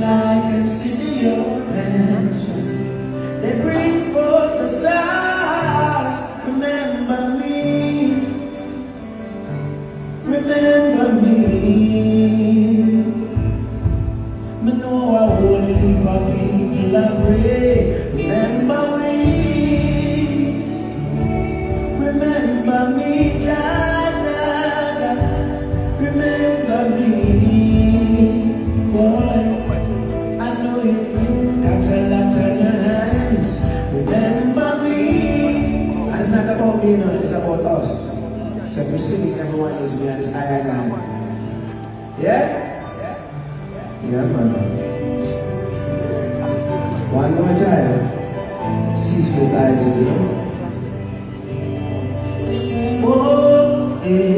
I consider your answer, they bring forth the stars. Remember me, remember me. Me know a whole heap of people I pray. Remember me, remember me, Jah, Jah, Jah. Remember me, boy. I know you got a lot on your hands. Remember me, and it's not about me, no, it's about us. So if we sing it, everyone is behind this eye line. Yeah? Yeah, man. One more time. Ceaseless eyes, you know. Oh, yeah.